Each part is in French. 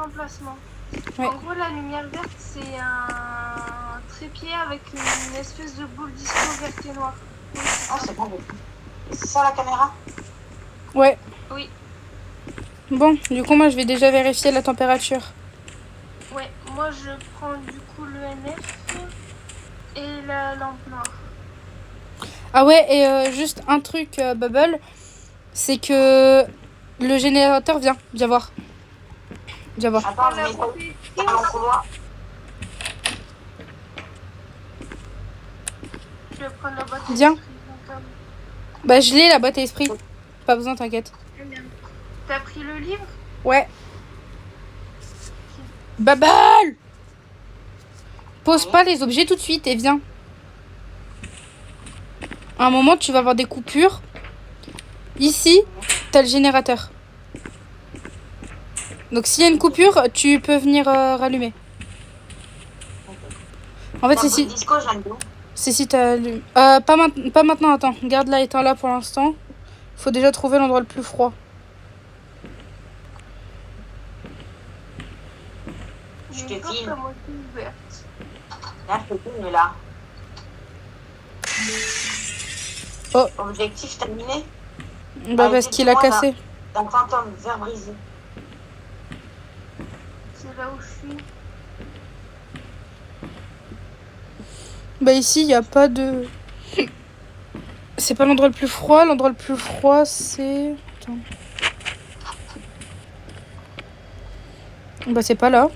remplacement. Ouais. En gros, la lumière verte, c'est un trépied avec une espèce de boule disco verte et noire. Oui, Ah, c'est bon. C'est ça la caméra? Ouais. Oui. Bon, du coup, moi, je vais déjà vérifier la température. Ouais, moi je prends du coup le NF et la lampe noire. Ah ouais, et juste un truc, Bubble, c'est que le générateur vient. Viens voir. Viens voir. Attends, je la mets bouteille dans mon couloir. Je vais prendre la boîte Viens. esprit, donc, Bah, je l'ai, la boîte à esprit. Pas besoin, t'inquiète. très bien. T'as pris le livre? Ouais. Bubble! Pose pas les objets tout de suite et viens. À un moment, tu vas avoir des coupures. Ici, t'as le générateur. Donc, s'il y a une coupure, tu peux venir rallumer. En fait, La boule disco, je l'aime bien. c'est si t'as... pas maintenant, attends. Garde-la, éteins-la pour l'instant. Faut déjà trouver l'endroit le plus froid. Je te J'ai une porte filme. à moitié ouverte. Là, je te filme là. Oh. Objectif terminé. Bah, parce qu'il a cassé. Un fantôme, verre brisé. C'est là où je suis. Bah, ici, il n'y a pas de... C'est pas l'endroit le plus froid. L'endroit le plus froid, c'est... Attends. Bah, c'est pas là.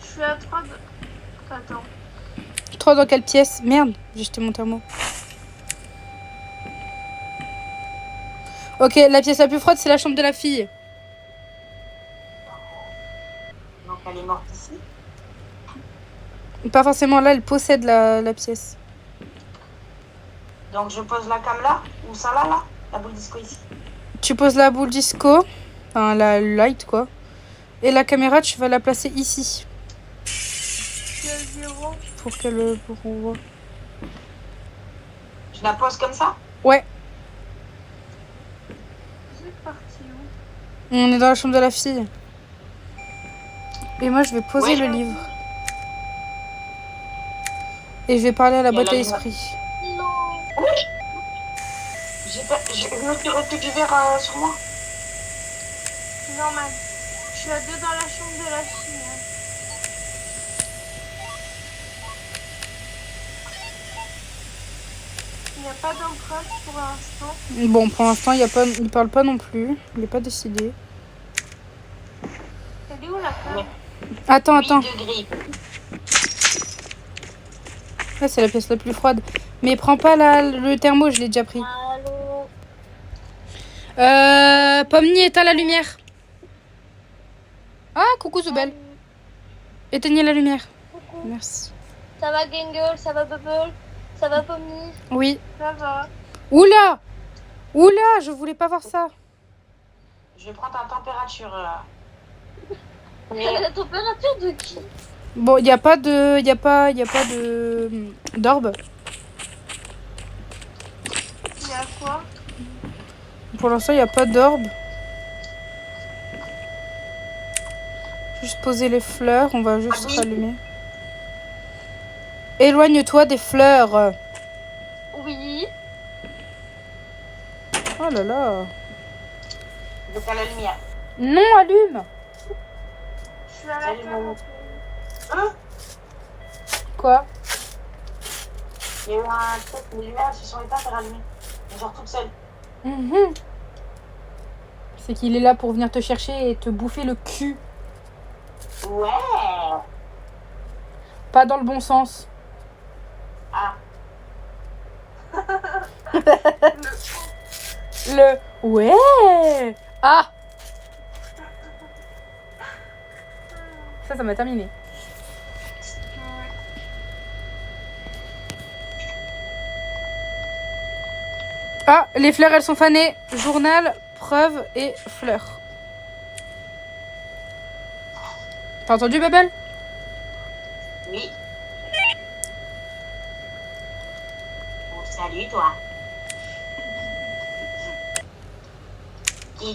Je suis à 3 de... Attends. 3 dans quelle pièce? Merde, j'ai jeté mon thermo. Ok, la pièce la plus froide, c'est la chambre de la fille. Donc elle est morte ici. Pas forcément là, elle possède la pièce. Donc je pose la cam là, ou ça là, la boule disco ici. Tu poses la boule disco, enfin la light quoi. Et la caméra, tu vas la placer ici. Je suis à 0. Pour qu'elle... on voit. Je la pose comme ça? Ouais, C'est parti où? on est dans la chambre de la fille. Et moi, je vais poser Ouais, le livre. Et je vais parler à la Il y a boîte la à lumière. esprit. Non. Je me suis reçu du verre sur moi. C'est normal. Je suis à 2 dans la chambre de la fille. Hein. Il n'y a pas d'empreinte pour l'instant. Bon, pour l'instant, il parle pas non plus. Il est pas décidé. Elle est où la cam? Attends. 8 degrés. Là, c'est la pièce la plus froide. Mais prends pas le thermo, je l'ai déjà pris. Allô? Pomni, éteins la lumière. Ah, coucou Zoubel. Éteignez la lumière. Coucou. Merci. Ça va Gangle? Ça va Bubble? Ça va Pomni? Oui. Ça va. Oula, je voulais pas voir ça. Je vais prendre ta température. La température de qui? Bon, il y a pas de d'orbe. Il y a quoi? Pour l'instant, il y a pas d'orbe. Juste poser les fleurs, on va juste rallumer. Éloigne-toi des fleurs. Oui. Oh là là. Je vais la lumière. Non, allume. Je suis à la Salut, cam. maman. Hein? Quoi? Il y a eu un truc, les lumières se sont éteintes et rallumées. Genre toute seule. Mhm. C'est qu'il est là pour venir te chercher et te bouffer le cul. Ouais. Pas dans le bon sens. Ah. Le ouais. Ah. Ça m'a terminé. Ah, les fleurs, elles sont fanées. Journal, preuve et fleurs. T'as entendu, Bubble? Oui. Bon, salut toi. C'est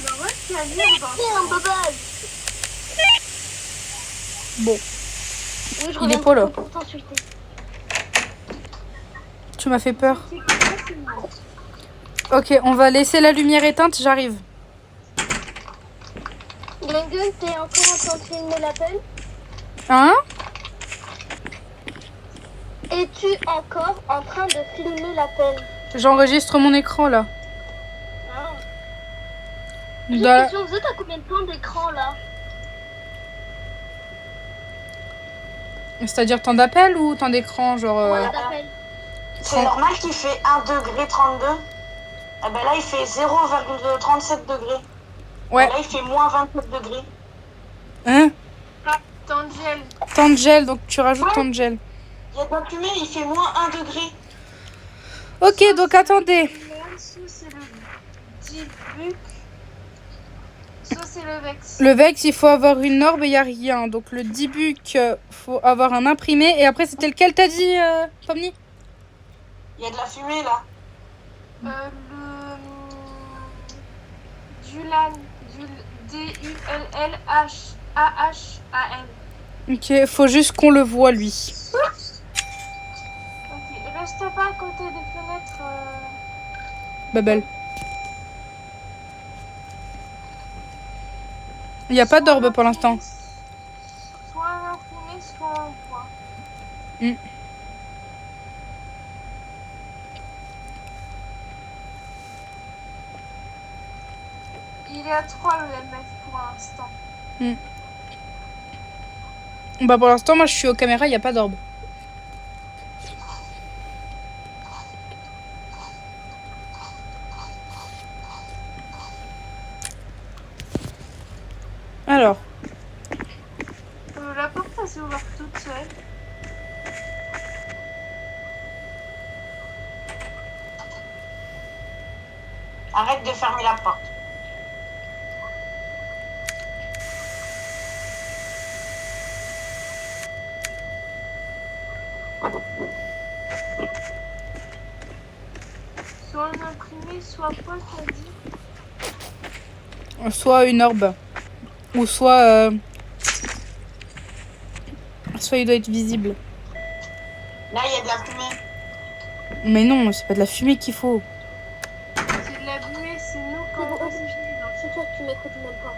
normal qu'il y a lire dans le Bon, Oui, je Il est reviens pas là. pour t'insulter. tu m'as fait peur. C'est quoi, c'est moi. Ok, on va laisser la lumière éteinte, j'arrive. Gungun, t'es encore en train de filmer l'appel? Hein? Es-tu encore en train de filmer l'appel? J'enregistre mon écran là. Ah. Dans J'ai une la- question, vous êtes à combien de temps d'écran là? C'est-à-dire temps d'appel ou temps d'écran, genre... Ouais, d'appel. C'est normal qu'il fait 1 degré 32. Eh ben là, il fait 0,37 degrés. Ouais. Et là, il fait moins 27 degrés. Hein? Temps de gel. Temps de gel, donc tu rajoutes temps de gel. Il y a de la fumée, il fait moins 1 degré. Ok, donc attendez. Soit c'est le D-Book, soit c'est le Vex. Le Vex, il faut avoir une orbe et il n'y a rien. Donc le D-Book, faut avoir un imprimé. Et après, c'était lequel t'as dit, Pomni? Il y a de la fumée là. Le Dulan, D-U-L-L-H-A-H-A-N. Ok, faut juste qu'on le voit, lui. Ok, reste pas à côté des fenêtres. Babel. Il n'y a pas d'orbe pour l'instant. Soit un imprimé, soit un point. Mm. Il est à 3 le MF pour l'instant. Bah pour l'instant, moi, je suis aux caméras, il n'y a pas d'orbe. Alors, La porte elle s'est ouverte toute seule. Arrête de fermer la porte. Soit un imprimé, soit quoi t'as dit? soit une orbe. Ou soit... soit il doit être visible. Là, il y a de la fumée. Mais non, c'est pas de la fumée qu'il faut. C'est de la buée, c'est nous C'est quand bon, on c'est toi que tu m'écoutes même pas.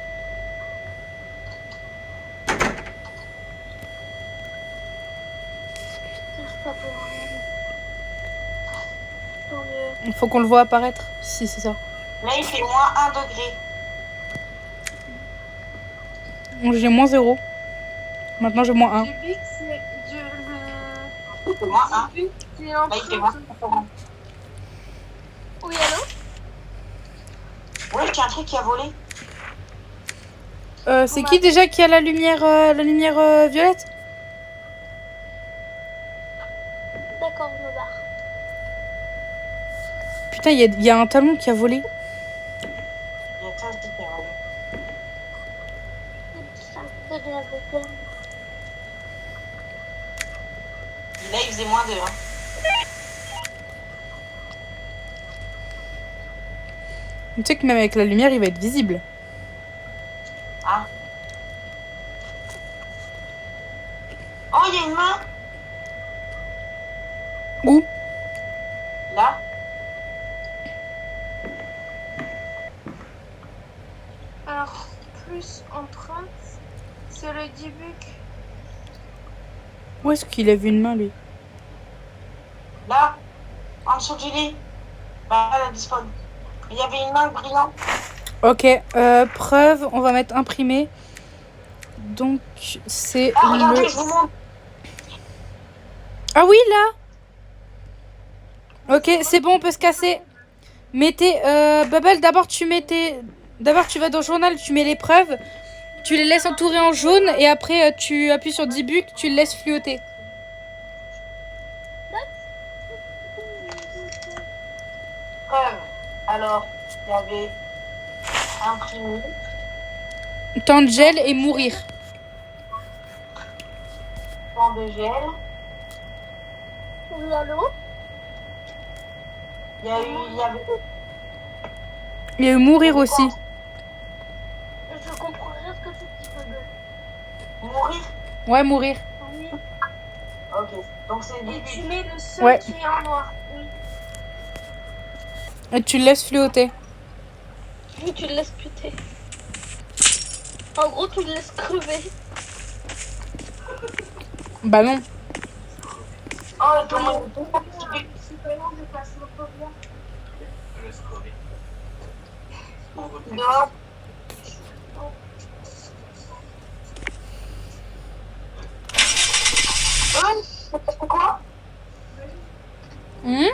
C'est pas pour rien. Tant mieux. Il faut qu'on le voit apparaître. Si, c'est ça. Là, il fait moins 1 degré. J'ai moins 0. Maintenant, j'ai moins 1. Du bic, c'est Il fait moins 1. du bic, c'est Là, il fait moins 1. Oui, allô? Ouais, il y a un truc qui a volé. C'est qui déjà qui a la lumière violette? D'accord, je me barre. Putain, il y a un talon qui a volé. Il y a un truc qui a volé. Ça me fait de la boucle. Là, il faisait moins 2. Hein. Tu sais que même avec la lumière, il va être visible. Ah. Oh, il y a une main. Où? Là. Alors, plus empreinte, c'est le D-Book. Où est-ce qu'il a vu une main, lui? Là. En dessous du lit. Bah, là, elle dispone. Il y avait une main brillante. Ok, preuve, on va mettre imprimé. Donc, c'est Ah, regardez, le... je vous montre. Ah oui, là. Ok, c'est bon, on peut se casser. Mettez... Bubble, d'abord, tu vas dans le journal, tu mets les preuves. Tu les laisses entourer en jaune. Et après, tu appuies sur D-Book, tu le laisses fluoter. Preuve. Alors, il y avait imprimé. Temps de gel et mourir. Temps de gel. Oui, allô? Il y avait... Il y a eu mourir aussi. Je comprends rien ce que tu dis, Bubble. Mourir. Ouais, mourir. Oui. Ok. Donc c'est Et début. tu mets le seul Ouais. qui est en noir. Oui. Et tu le laisses flotter. Tu le laisses péter. En gros, tu le laisses crever. Bah non. Oh, comment C'est pas long de passer au problème. dehors. C'est quoi? Hmm.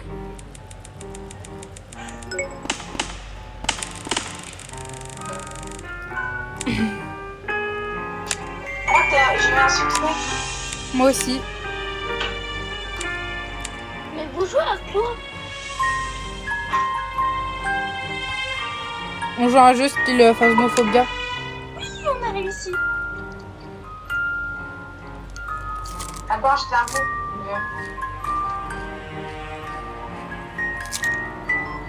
Oh, j'ai eu un succès. Moi aussi. Mais vous jouez à quoi? On joue à un jeu style Phasmophobia. Oui, on a réussi. Attends, je t'avoue.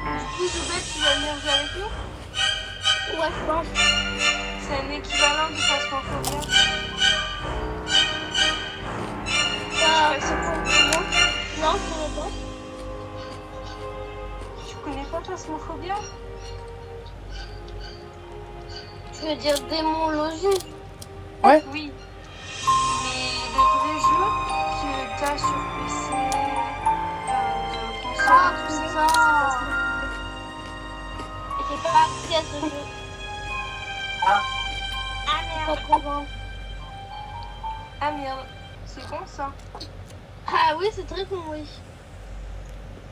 Du coup, Zoubet, tu vas venir jouer avec nous? Ouais, je pense. C'est un équivalent de Phasmophobia. Euh, C'est pour moi. non, je connais pas. Tu connais pas Phasmophobia? Tu veux dire démonologie? Ouais. Oui. Mais le vrai jeu que t'as sur PC, console, Ah, tout c'est ça, ça. c'est Phasmophobia. J'ai pas accès à ce jeu. Ah. Ah Pas merde. présent. Ah merde. C'est bon ça. Ah oui, c'est très con, oui.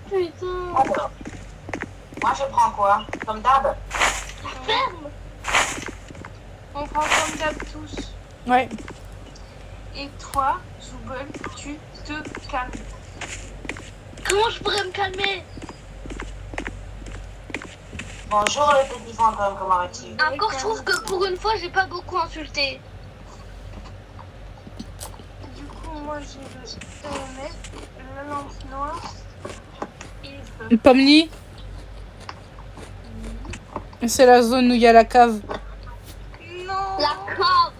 Putain. Alors. Moi, je prends quoi? Comme d'hab? La ferme. On prend comme d'hab tous. Ouais. Et toi, Zoubel, tu te calmes. Comment je pourrais me calmer? Bonjour le petit fantôme, comment vas-tu? Encore, je trouve que pour une fois, j'ai pas beaucoup insulté. Du coup, moi j'ai le EMF, la lampe noire et le feu. Pomni. C'est la zone où il y a la cave. Non. La cave.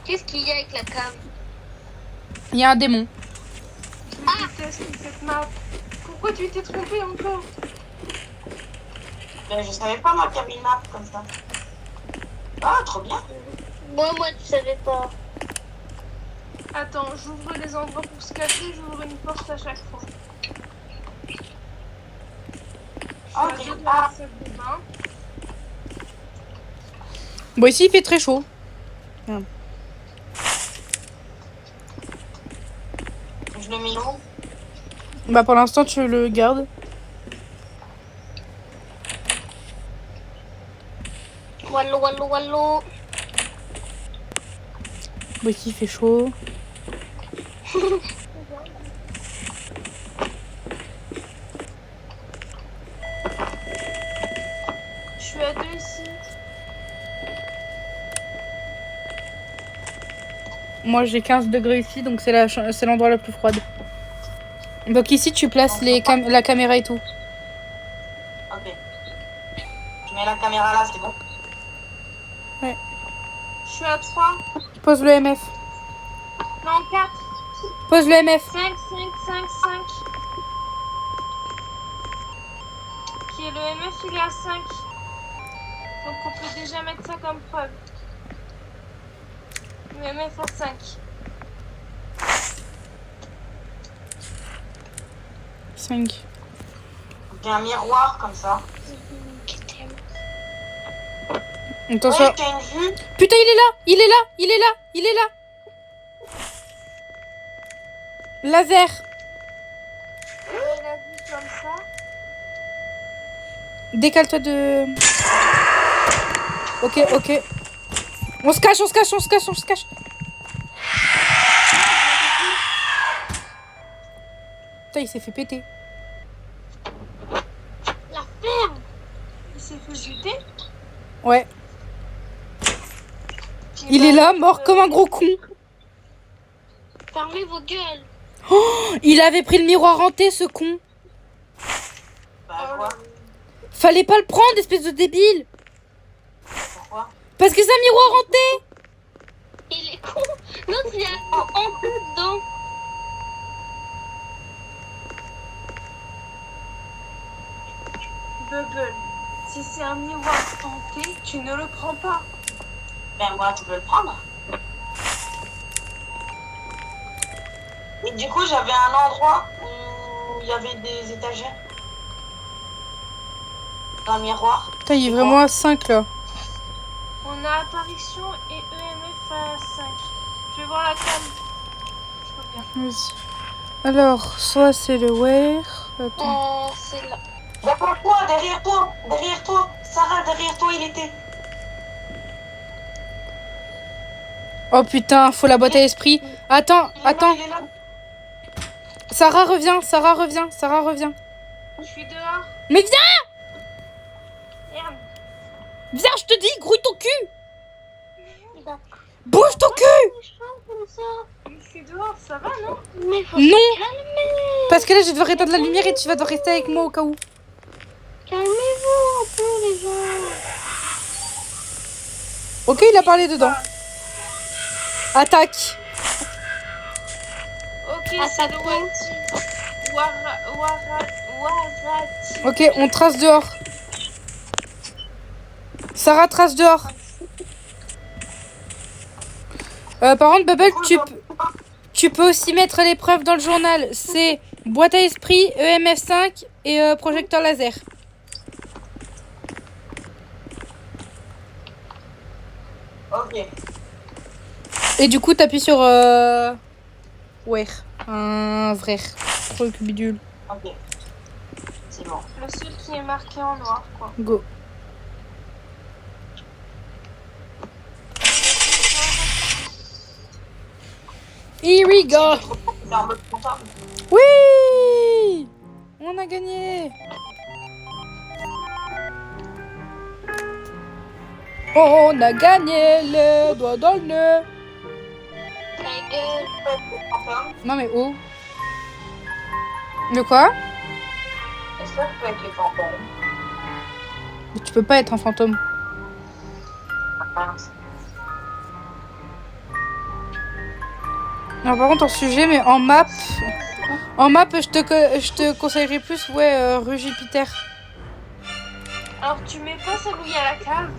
Qu'est-ce qu'il y a avec la cave? Il y a un démon. Je déteste cette map. Pourquoi tu t'es trompé encore? Ben, je savais pas moi qu'il y avait une map comme ça. Ah, trop bien. Moi, tu savais pas. Attends, j'ouvre les endroits pour se cacher, j'ouvre une porte à chaque fois. Ah, Je suis à ok. deux de la salle de bain. Bon, ici il fait très chaud. Je le mets où? Bah pour l'instant tu le gardes. Wallo, wallo, wallo. Bon, ici il fait chaud. Je suis à deux ici. Moi j'ai 15 degrés ici, donc c'est l'endroit le plus froid. Donc ici tu places la caméra et tout. Ok. Je mets la caméra là, c'est bon? Je suis à 3. Pose le MF. Non, 4. Pose le MF. 5, 5, 5, 5. Qui est le MF, il est à 5. Donc on peut déjà mettre ça comme preuve. Le MF à 5. 5. J'ai un miroir comme ça. Attention. Ouais, t'as une vue? Putain, il est là. Il est là. Il est là. Il est là. Laser. Il a vu comme ça. Décale-toi de... Ok, ok. On se cache, on se cache, on se cache, on se cache. Putain, il s'est fait péter. La ferme. Il s'est fait buter. Ouais. Et Il bah, est là, mort comme un gros con. Fermez vos gueules. Il avait pris le miroir hanté, ce con. Bah, quoi? Fallait pas le prendre, espèce de débile. Pourquoi? Parce que c'est un miroir hanté. Il est con. Non, il y a un hanté dedans. Bubble, si c'est un miroir hanté, tu ne le prends pas. Ben, moi, tu peux le prendre. Et du coup, j'avais un endroit où il y avait des étagères. Un miroir. Putain, il est vraiment à 5 là. On a apparition et EMF à 5. Je vais voir la cam. Je reviens. Vas-y. Alors, soit c'est le wear. Attends. C'est là. Derrière toi, derrière toi, derrière toi. Sarah, derrière toi, il était. Oh putain, faut la boîte à esprit. Attends, Il est là, attends. il est là. Sarah revient, Sarah revient, Sarah revient. Je suis dehors. Mais viens, Merde. viens, je te dis, grouille ton cul. D'accord. Bouge ton cul. Comme ça. Je suis dehors, ça va, non? Mais faut Non. se calmer. Parce que là, je vais devoir éteindre la lumière et tu vas devoir rester avec moi au cas où. Calmez-vous un peu, les gens. Ok, il a parlé dedans. Attaque. Ok, Ah, c'est ça le compte. Warati. Ok, on trace dehors. Sarah trace dehors. Par contre, Bubble, tu peux aussi mettre l'épreuve dans le journal. C'est boîte à esprit, EMF5 et projecteur laser. Ok. Et du coup, t'appuies sur ouais, un vrai truc bidule. Ok. C'est bon. Le seul qui est marqué en noir, quoi. Go. Here we go. C'est en mode comptable. Oui, on a gagné. On a gagné les doigts dans le nez. Ta gueule. Non mais oh. De quoi? Est-ce que ça peut être les fantômes? Tu peux pas être un fantôme. Non, par contre en sujet, mais en map, je te conseillerais plus rue Jupiter. Alors, tu mets pas celle où il y a la cave?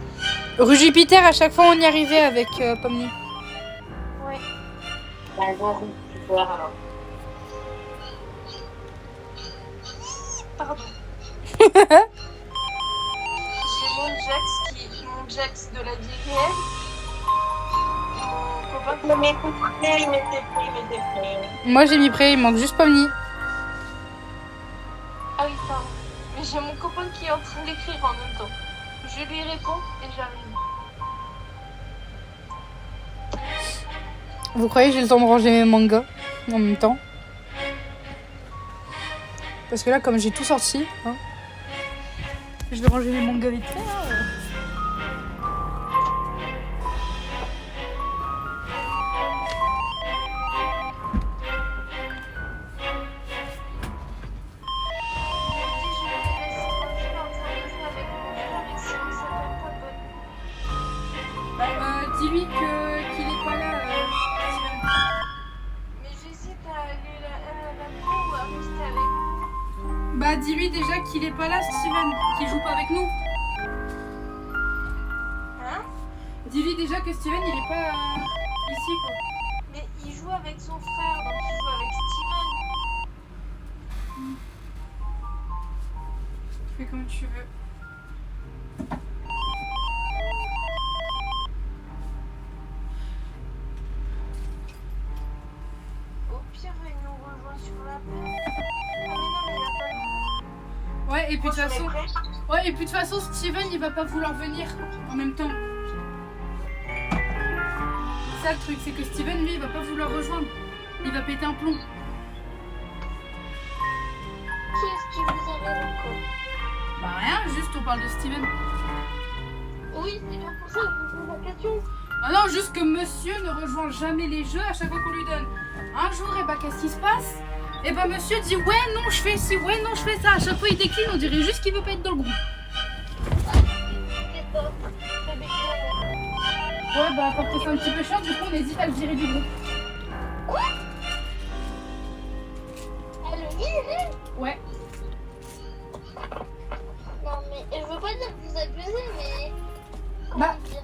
Rue Jupiter, à chaque fois on y arrivait avec Pomni. Ouais. D'accord, super alors. Pardon. J'ai mon Jax de la vie réelle. Mon copain qui Il m'était prêt. Moi j'ai mis prêt, il manque juste Pomni. Ah oui, pardon. Mais j'ai mon copain qui est en train d'écrire en même temps. Je lui réponds et j'arrive. Vous croyez que j'ai le temps de ranger mes mangas en même temps? Parce que là, comme j'ai tout sorti, hein, je vais ranger mes mangas vite fait. Hein. Dis-lui qu'il est pas là. Mais j'hésite à aller la prendre ou à rester avec. Bah dis-lui déjà qu'il est pas là, Steven, qu'il joue pas avec nous. Hein? Dis-lui déjà que Steven il est pas ici quoi. Mais il joue avec son frère, donc il joue avec Steven. Fais comme tu veux. Au pire, il nous rejoint sur la plage. Ah mais non, mais il a pas le... Ouais, et puis de toute façon, Prêt? Steven il va pas vouloir venir en même temps. Ça le truc, c'est que Steven lui il va pas vouloir rejoindre. Il va péter un plomb. Qu'est-ce que vous avez encore? Bah rien, juste on parle de Steven. Oui, c'est bien pour ça que je vous pose la question. Ah non, juste que monsieur ne rejoint jamais les jeux à chaque fois qu'on lui donne. Un jour, et bah qu'est-ce qui se passe? Et bah monsieur dit ouais non je fais ci, ouais non je fais ça. À chaque fois il décline, on dirait juste qu'il veut pas être dans le groupe. C'est ça. C'est bizarre. Ouais bah quand c'est un petit peu chiant, du coup on hésite à le virer du groupe. Elle le virait. Ouais. Non mais je veux pas dire que vous abusez, mais comment Bah. dire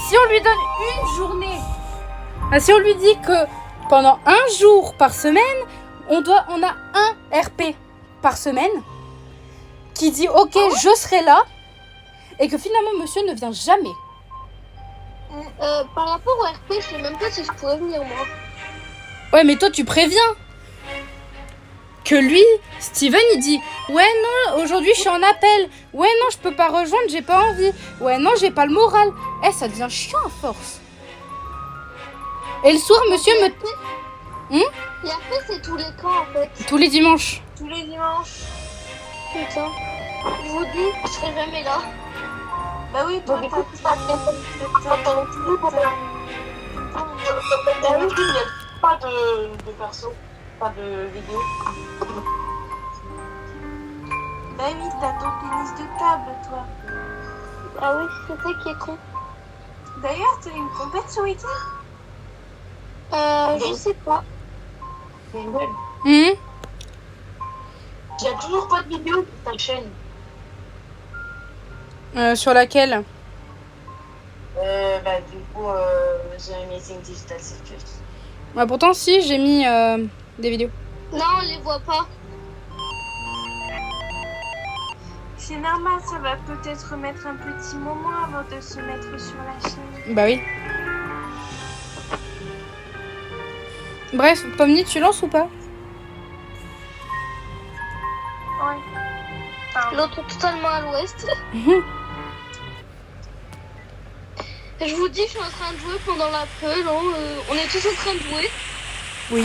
Si on lui donne une journée, si on lui dit que pendant un jour par semaine, on a un RP par semaine qui dit ok je serai là et que finalement monsieur ne vient jamais. Par rapport au RP, je sais même pas si je pourrais venir moi. Ouais mais toi tu préviens que lui, Steven il dit ouais non aujourd'hui je suis en appel, ouais non je peux pas rejoindre, j'ai pas envie, ouais non j'ai pas le moral. Ça devient chiant à force. Et le soir monsieur me... L'RP c'est tous les camps en fait. Tous les dimanches. Tous les dimanches. Putain. Je vous dis, je serai jamais là. Bah oui, toi, Donc, t'as écoute, ça il n'y a pas de perso, pas de vidéo. Bah oui, t'as ton tennis de table, toi. Ah oui, c'est ça qui est con. D'ailleurs, t'as une compète ce week-end? Je sais pas. Mhm. Il n'y a toujours pas de vidéo sur ta chaîne. Sur laquelle? Bah du coup, The Amazing Digital Circus. Bah, pourtant si j'ai mis des vidéos. Non, on les voit pas. C'est normal, ça va peut-être mettre un petit moment avant de se mettre sur la chaîne. Bah oui. Bref, Pomni, tu lances ou pas? Ouais. Enfin, L'autre totalement à l'ouest. Je vous dis, je suis en train de jouer pendant l'appel. On est tous en train de jouer. Oui.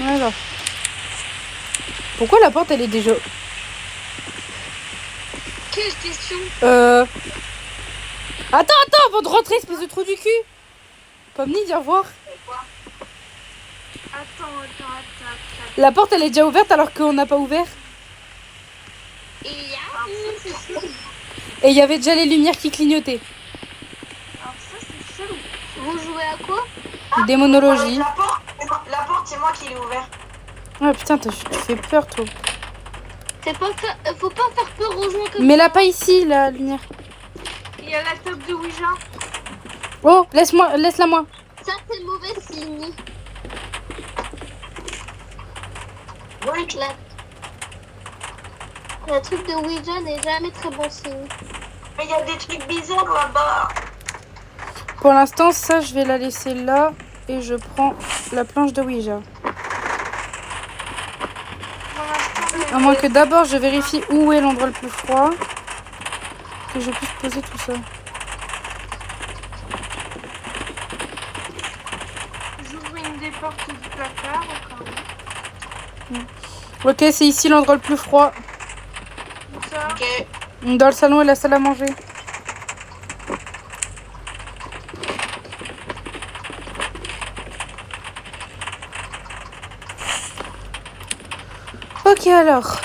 Alors. Pourquoi la porte elle est déjà... Quelle question? Attends, avant de rentrer, espèce de trou du cul. Pomni, viens voir. attends. La porte elle est déjà ouverte alors qu'on n'a pas ouvert. Et Et il y avait déjà les lumières qui clignotaient. Alors ça, c'est chelou. vous jouez à quoi? Démonologie. La porte, c'est moi qui l'ai ouverte. Ah putain, tu fais peur toi. C'est pas faut pas faire peur aux gens comme Mais là pas ici, la lumière. Il y a la table de Ouija. Oh, laisse-la moi. ça, c'est mauvais signe. Oui, La truc de Ouija n'est jamais très bon signe. mais il y a des trucs bizarres là-bas. Pour l'instant, ça, je vais la laisser là. Et je prends la planche de Ouija. Pour l'instant, À moins que d'abord, je vérifie où est l'endroit le plus froid. Que je puisse poser tout ça. j'ouvre une des portes du placard au cas où. Ok, c'est ici l'endroit le plus froid. Où ça? Ok. Dans le salon et la salle à manger. Ok, alors.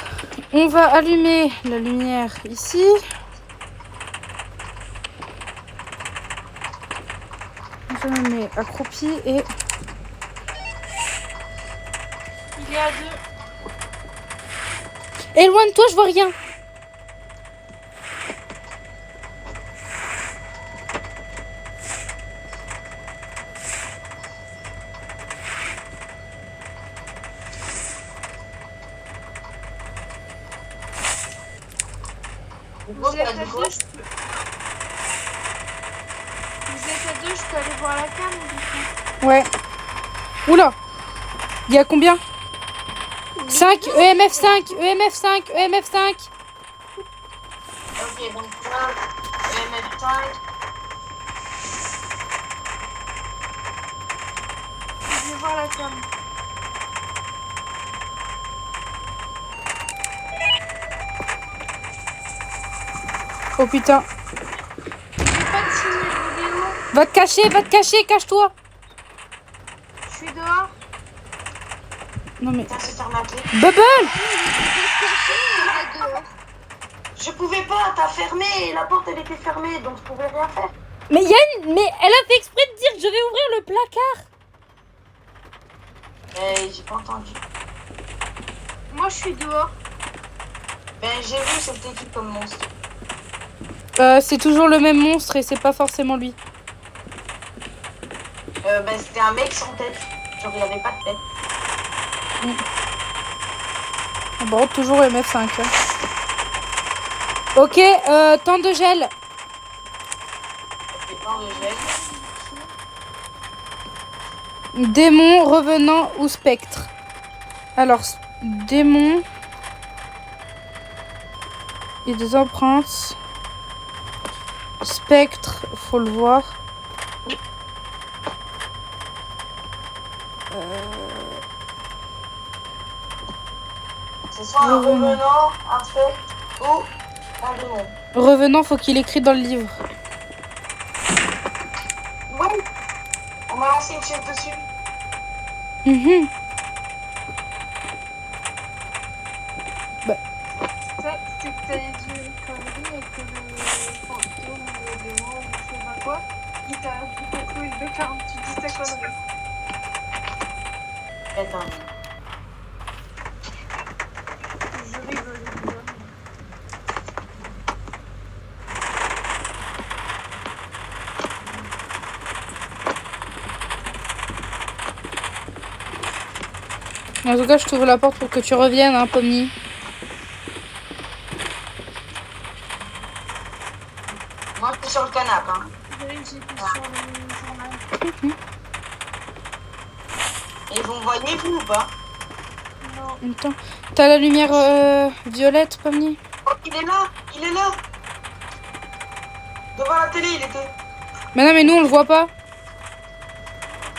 On va allumer la lumière ici. Je me mets accroupi et... Il y a deux. Éloigne-toi, je vois rien. Vous êtes à deux, je peux... Vous êtes à deux, je peux aller voir la cam du coup. Ouais. Oula. Il y a combien? 5, EMF 5, EMF 5, EMF 5. Ok, donc là, MF5. Je vais voir la cam. Oh putain. Je vais pas te signer de vidéo. Va te cacher, cache-toi. Je suis dehors. Non mais... Putain, c'est fermé à clé. Bubble! Je pouvais pas, t'as fermé, la porte elle était fermée, donc je pouvais rien faire. Mais Yann, mais elle a fait exprès de dire que je vais ouvrir le placard. J'ai pas entendu. Moi, je suis dehors. Ben j'ai vu c'était qui comme monstre. C'est toujours le même monstre et c'est pas forcément lui. Ben c'était un mec sans tête. Genre il avait pas de tête. Bon, toujours MF5. Hein. Ok, temps de gel. Et pas de gel. Démon, revenant ou spectre. Alors, démon. Il y a des empreintes. Spectre, faut le voir. C'est soit un revenant, un spectre ou un démon. Revenant, faut qu'il écrit dans le livre. Oui. On m'a lancé une chaise dessus. Mhm. C'est que t'avais dit une connerie et que le fantôme ou le démon ou je sais pas quoi, il t'a trouvé le bec quand tu dis ta connerie. Attends. Je rigole. En tout cas, je t'ouvre la porte pour que tu reviennes, hein, Pomni. Moi je suis sur le canapé. Hein. Oui, j'étais sur le journal. Et vous me voyez vous ou pas? Non. Attends. T'as la lumière violette, Pomni? Oh, il est là. Il est là. Devant la télé il était. Mais non, mais nous, on le voit pas.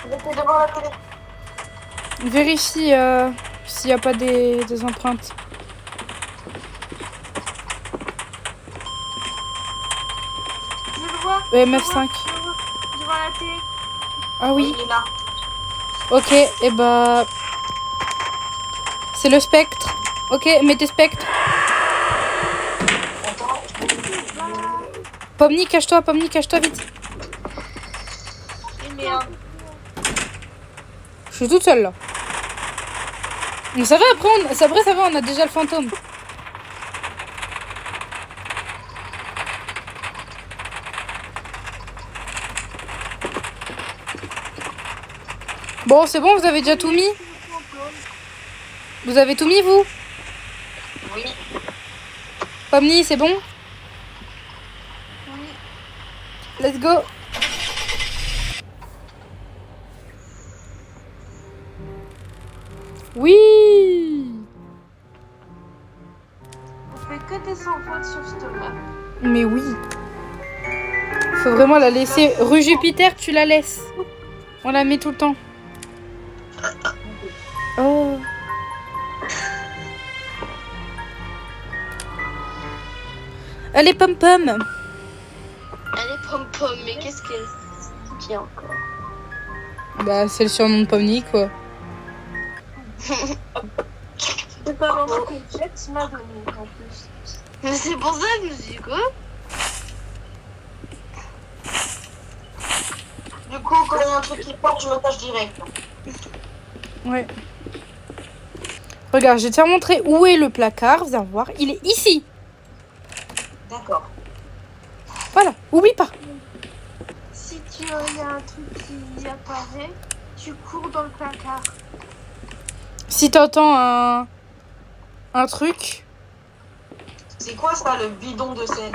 Il était devant la télé. Vérifie s'il n'y a pas des empreintes. Je le vois. MF5. Devant la télé. Ah oui. Il est là. Ok, et bah... C'est le spectre. Ok, mettez spectre. Attends. Pomni, cache-toi vite. Et merde. Je suis toute seule, là. Mais ça va, après, ça va, on a déjà le fantôme. Bon, c'est bon, vous avez déjà tout mis? Vous avez tout mis, vous? Oui. Pomni, c'est bon? Oui. Let's go. Oui. On fait que des sans fautes sur cette map. Mais oui. Faut vraiment la laisser. Rue Jupiter, tu la laisses. On la met tout le temps. Oh. Allez, pom-pom. Elle est pom-pom, mais qu'est-ce qu'elle qui encore? Bah, c'est le surnom de Pomni, quoi. C'est pas vraiment que Jet m'a donné en plus. Mais c'est pour ça que je me suis dit quoi? Du coup, quand il y a un truc qui porte, je me tâche direct. Ouais. Regarde, je vais te faire montrer où est le placard. Viens voir. Il est ici. D'accord. Voilà. Oublie pas. Si tu y a un truc qui apparaît, tu cours dans le placard. Si t'entends un truc. C'est quoi ça, le bidon de sel?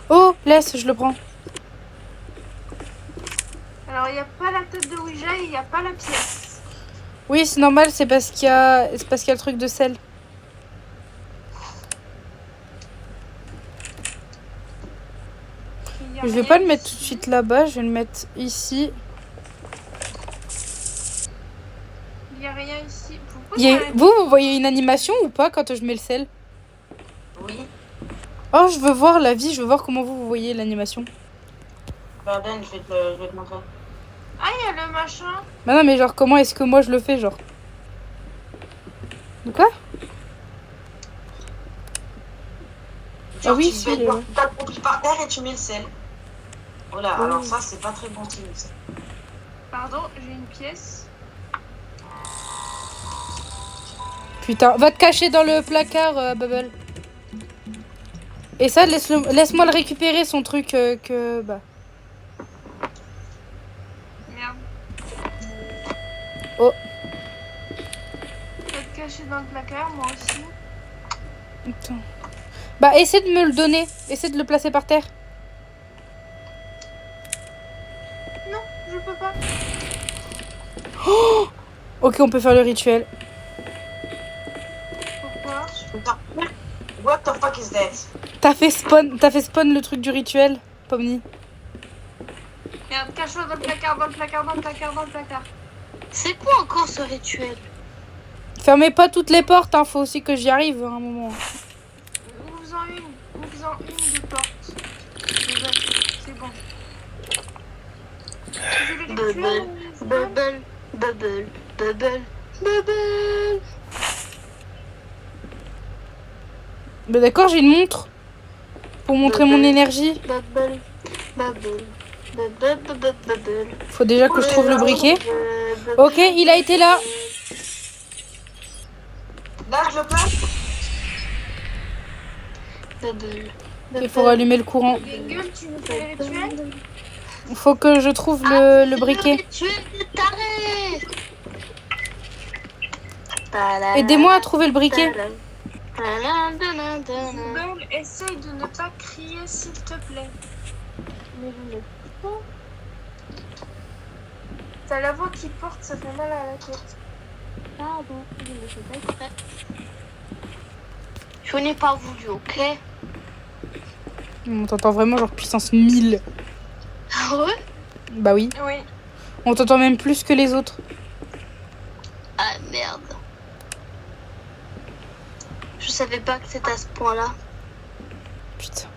Oh, laisse, je le prends. Alors il n'y a pas la tête de Ouija et il n'y a pas la pièce. Oui, c'est normal, c'est parce qu'il y a le truc de sel. Il y a Je vais rien pas le mettre ici. tout de suite là-bas, je vais le mettre ici. Il n'y a rien ici. Pourquoi Il y a- t'as- Vous voyez une animation ou pas quand je mets le sel? Oui. Oh, je veux voir la vie, je veux voir comment vous voyez l'animation. Baden, je vais te montrer. Ah, il y a le machin. Bah non, mais genre, comment est-ce que moi je le fais, genre? De quoi? Genre, Ah oui, tu si, mets le- ta copie par terre et tu mets le sel. Voilà, Oh. alors ça, c'est pas très bon signe, ça. Pardon, j'ai une pièce. Putain, va te cacher dans le placard, Bubble. Et ça, laisse-moi le récupérer, son truc que... Bah... Merde. Oh. Je vais te cacher dans le placard, moi aussi. Attends. Bah, essaie de me le donner. Essaie de le placer par terre. Non, je peux pas. Ok, on peut faire le rituel. Pourquoi? What the fuck is that? T'as fait spawn le truc du rituel, Pomni? Merde, cache-toi dans le placard, dans le placard, dans le placard, dans le placard. C'est quoi encore ce rituel? Fermez pas toutes les portes, hein. Faut aussi que j'y arrive à un moment. Ouvre-en une de porte. Déjà, c'est bon. Je vais les tuer, Bubble, mais- bubble, bubble, bubble, bubble. Bah d'accord, j'ai une montre. Pour montrer mon énergie. Bubble, bubble, bubble, bubble, bubble. Faut déjà que je trouve le briquet. Ok, il a été là. Là, je le place. Bubble. Il faut rallumer le courant. Gueule, tu nous fais les rituels? Faut que je trouve le briquet. Tu es taré. Aidez-moi à trouver le briquet. Belle, essaye de ne pas crier, s'il te plaît. T'as la voix qui porte, ça fait mal à la tête. Pardon, je ne fais pas exprès. Je n'ai pas voulu, ok? On t'entend vraiment genre puissance 1000. Ah ouais? Bah oui. Oui. On t'entend même plus que les autres. Ah merde. Je savais pas que c'était à ce point-là. Putain.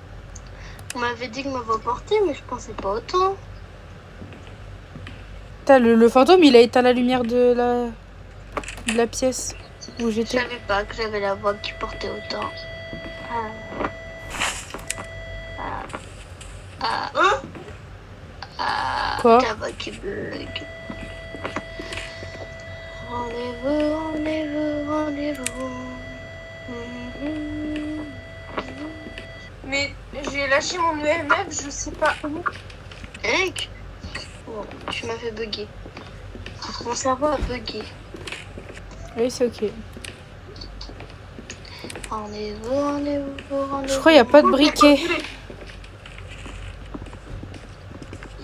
On m'avait dit que ma voix portait, mais je pensais pas autant. Putain, le fantôme, il a éteint la lumière de la pièce où Je j'étais. savais pas que j'avais la voix qui portait autant. Ah. Ah. Hein? Ah. Quoi? La voix qui bug. Rendez-vous, rendez-vous, rendez-vous. Mais j'ai lâché mon EMF, je sais pas où. Hank? Bon, tu m'as fait bugger. Mon cerveau a bugué. Oui, c'est ok. Rendez-vous, rendez-vous, rendez-vous. Je crois qu'il n'y a pas de briquet.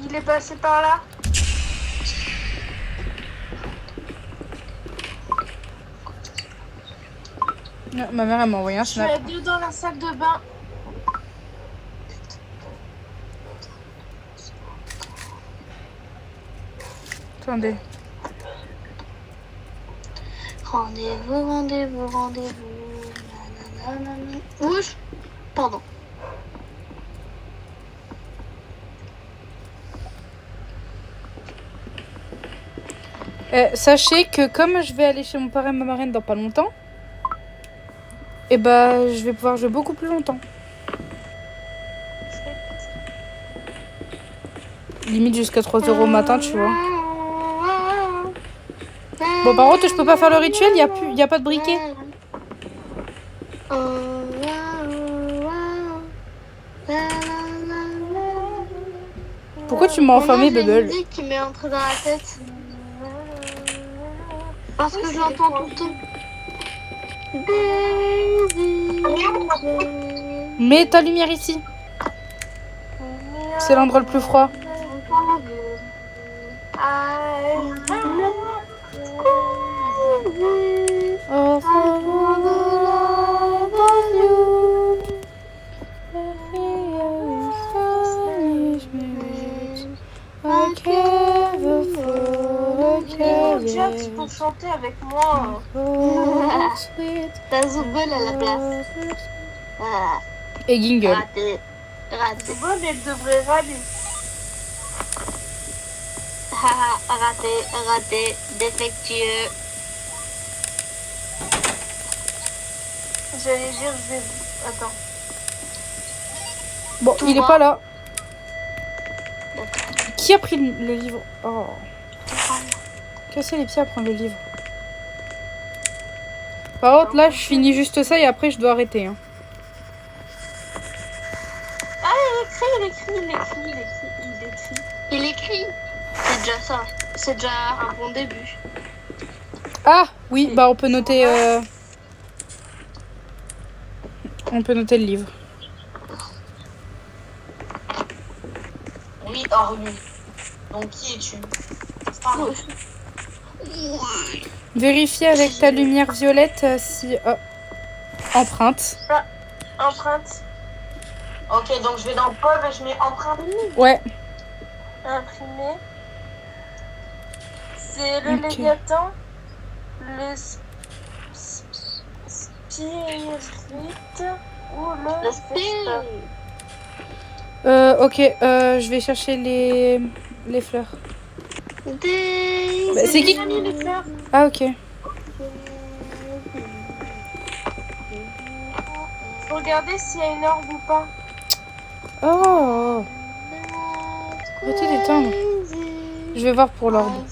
Il est passé par là. Non, ma mère, elle m'a envoyé un Je suis snap. à deux dans la salle de bain. Attendez. Rendez-vous, rendez-vous, rendez-vous. Nanana. Ouch. Pardon. Sachez que comme je vais aller chez mon parrain et ma marraine dans pas longtemps, et bah je vais pouvoir jouer beaucoup plus longtemps. Limite jusqu'à 3 € au matin, tu vois. Bon, par contre, je peux pas faire le rituel, y a pas de briquet. Pourquoi tu m'as enfermé, J'ai une Bubble? musique qui m'est entrée dans la tête. Parce que j'entends tout le temps. Mets ta lumière ici. C'est l'endroit le plus froid. Oh, for the love of you. I care for Dis-moi, Jax, pour chanter avec moi. a sweet La zoubelle à la place. Ah. Et Gingle. Raté. Raté. C'est bon, elle devrait râler. Haha, raté. Défectueux. J'allais dire, je vais... Attends. Bon, Tout il est va. pas là. D'accord. Qui a pris le livre? Oh. Casser les pieds à prendre le livre. Par contre, là, je finis juste ça et après, je dois arrêter. Hein. Ah, il écrit. C'est déjà ça. C'est déjà un bon début. Ah, oui, bah on peut noter... On peut noter le livre. Oui, hors lui. Donc qui es-tu? Pardon. Vérifier avec ta lumière violette si... empreinte. Empreinte. Ok, donc je vais dans Pub et je mets empreinte. Ouais. Imprimé. C'est le Ok. Léviathan. Le Spirit ou le Le Vesper. Ok, je vais chercher les fleurs. Bah, c'est qui qui a mis les fleurs? Ah, ok. Faut regarder s'il y a une orbe ou pas. Oh. Arrêtez d'éteindre. Je vais voir pour l'orbe.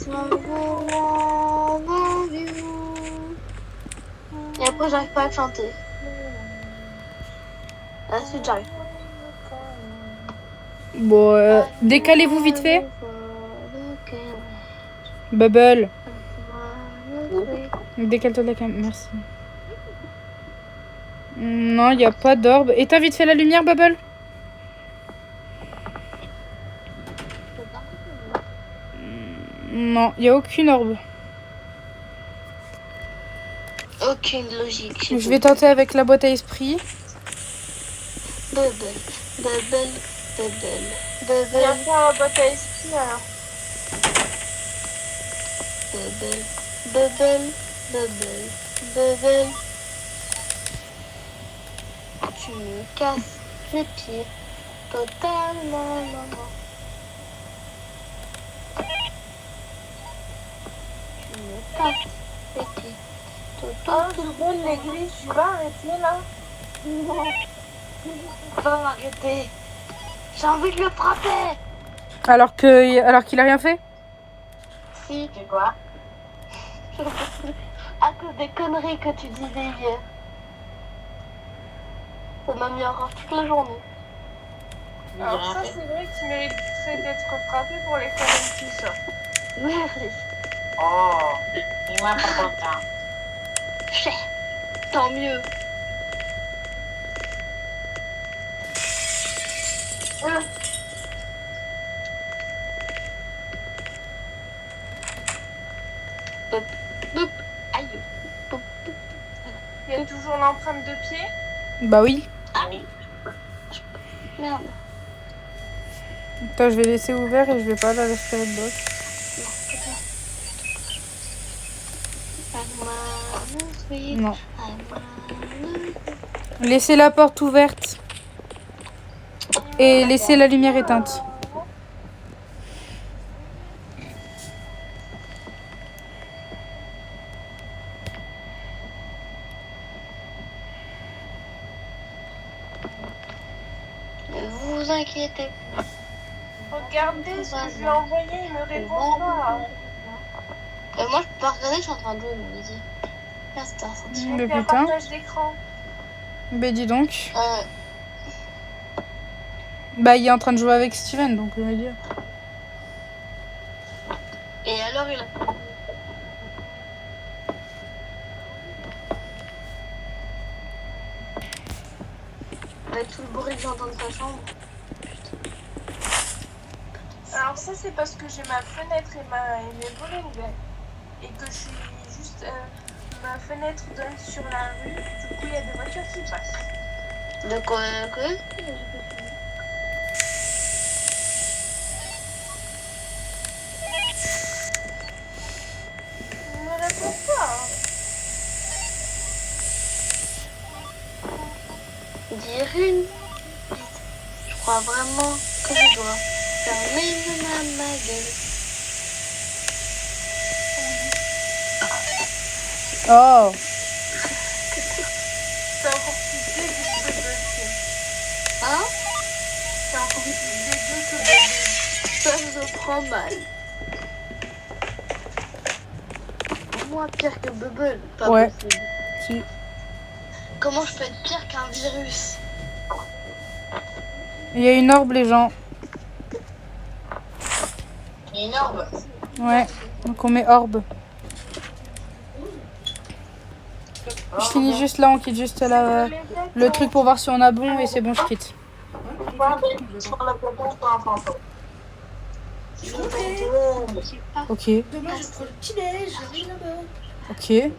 Et après, j'arrive pas à chanter. La suite, j'arrive. Bon, décalez-vous vite fait. Bubble. Décale-toi de la caméra. Merci. Non, il n'y a pas d'orbe. Éteins vite fait la lumière, Bubble. Non, il n'y a aucune orbe. Aucune logique. Je vais tenter avec la boîte à esprit. Bubble. Viens faire la boîte à esprit alors. Bubble. Tu me casses les pieds. Totalement. Tu me casses les pieds. Oh, je donne l'église, tu vas arrêter là? Non. Va m'arrêter. J'ai envie de le frapper. Alors qu'il a rien fait. Si, C'est quoi? à cause des conneries que tu disais hier. Ça m'a mis en rage toute la journée. Alors ça, c'est vrai que tu mériterais d'être frappé pour les conneries que tu sors. Merci. Oh, il m'a pas content. Chais. Tant mieux. Boop. Aïe. Boop. Il y a toujours l'empreinte de pied. Bah oui. Ah oui. Merde. Attends, je vais laisser ouvert et je vais pas la respirer de bloc. Non. Laissez la porte ouverte. Et laissez la lumière éteinte. Ne vous inquiétez Regardez ce que je lui ai envoyé, il me répond pas. pas. Moi, je peux pas regarder, je suis en train de jouer, me dit. Merde, c'est un sentiment. Mais Il fait un putain. partage d'écran. Bah dis donc. Euh, Bah il est en train de jouer avec Steven, donc je vais dire. et alors, il a... Avec tout le bruit que j'entends de sa chambre. Alors ça, c'est parce que j'ai ma fenêtre et mes volets ouverts. Et que je suis juste... ma fenêtre donne sur la rue. Du coup, il y a des voitures qui passent. De quoi Il me répond pas. dire une. Je crois vraiment que je dois fermer ma gueule. Oh. C'est encore plus dégueu que bébé. Hein? C'est encore plus dégueu que bébé. Ça me prend mal. Moi, pire que Bubble, pas Ouais. possible. Si. Comment je peux être pire qu'un virus? Il y a une orbe, les gens. Il y a une orbe. Ouais. Donc on met orbe. Je finis juste là, on quitte juste là, le truc pour voir si on a bon et c'est bon, je quitte. Sur la plate, pas un fantôme. Ok. Demain, je prends le petit déj, j'arrive là-bas. Ok.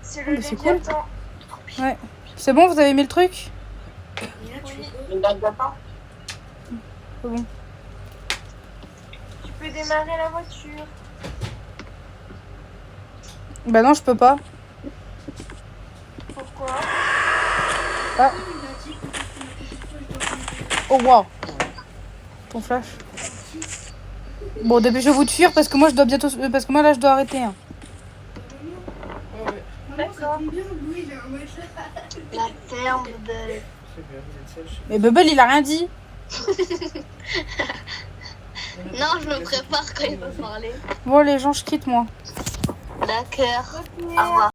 C'est Oh, le mais c'est cool. Léviathan. Ouais. C'est bon, vous avez mis le truc? Une date d'attente. C'est bon. Tu peux démarrer la voiture. Bah non, je peux pas. Pourquoi? Ah. Oh wow. Ton flash. Bon, dépêchez-vous de fuir parce que moi je dois bientôt, parce que moi là je dois arrêter. Hein. D'accord. La ferme de... Mais Bubble il a rien dit. Non, je me prépare quand il va parler. Bon les gens, je quitte moi. D'accord. Au revoir.